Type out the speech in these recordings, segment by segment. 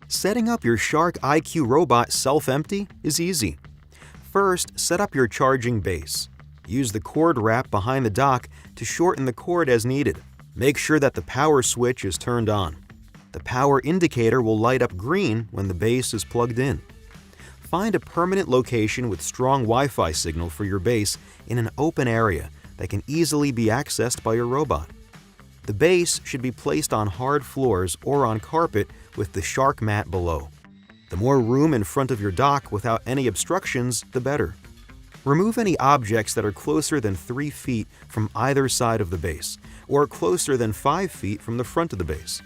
Setting up your Shark IQ Robot self-empty is easy. First, set up your charging base. Use the cord wrap behind the dock to shorten the cord as needed. Make sure that the power switch is turned on. The power indicator will light up green when the base is plugged in. Find a permanent location with strong Wi-Fi signal for your base in an open area that can easily be accessed by your robot. The base should be placed on hard floors or on carpet with the Shark mat below. The more room in front of your dock without any obstructions, the better. Remove any objects that are closer than 3 feet from either side of the base, or closer than 5 feet from the front of the base.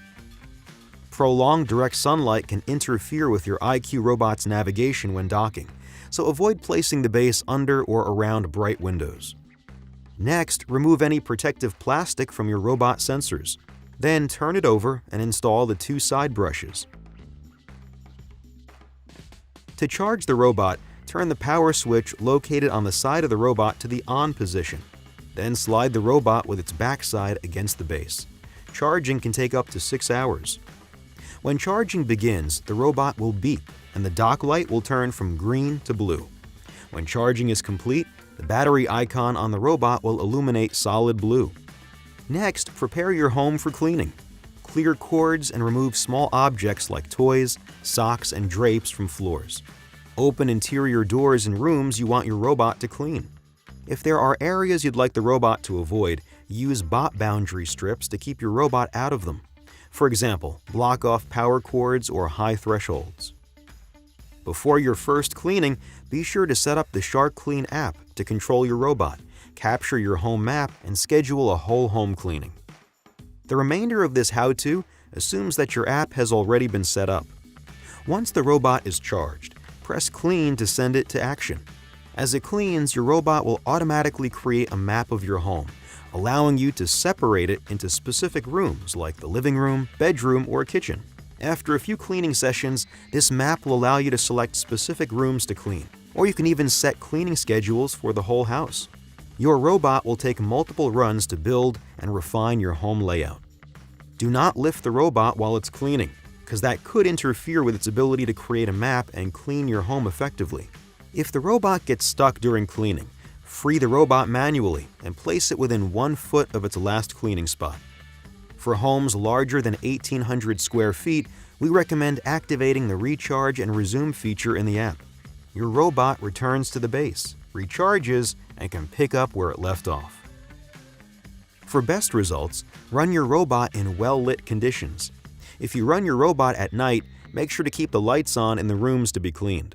Prolonged direct sunlight can interfere with your IQ Robot's navigation when docking, so avoid placing the base under or around bright windows. Next, remove any protective plastic from your robot sensors. Then turn it over and install the 2 side brushes. To charge the robot, turn the power switch located on the side of the robot to the on position. Then slide the robot with its backside against the base. Charging can take up to 6 hours. When charging begins, the robot will beep and the dock light will turn from green to blue. When charging is complete, the battery icon on the robot will illuminate solid blue. Next, prepare your home for cleaning. Clear cords and remove small objects like toys, socks, and drapes from floors. Open interior doors in rooms you want your robot to clean. If there are areas you'd like the robot to avoid, use bot boundary strips to keep your robot out of them. For example, block off power cords or high thresholds. Before your first cleaning, be sure to set up the Shark Clean app to control your robot, capture your home map, and schedule a whole home cleaning. The remainder of this how-to assumes that your app has already been set up. Once the robot is charged, press Clean to send it to action. As it cleans, your robot will automatically create a map of your home, allowing you to separate it into specific rooms like the living room, bedroom, or kitchen. After a few cleaning sessions, this map will allow you to select specific rooms to clean, or you can even set cleaning schedules for the whole house. Your robot will take multiple runs to build and refine your home layout. Do not lift the robot while it's cleaning, because that could interfere with its ability to create a map and clean your home effectively. If the robot gets stuck during cleaning, free the robot manually and place it within 1 foot of its last cleaning spot. For homes larger than 1,800 square feet, we recommend activating the Recharge and Resume feature in the app. Your robot returns to the base, recharges, and can pick up where it left off. For best results, run your robot in well-lit conditions. If you run your robot at night, make sure to keep the lights on in the rooms to be cleaned.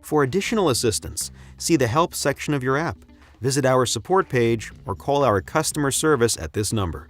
For additional assistance, see the Help section of your app, visit our support page, or call our customer service at this number.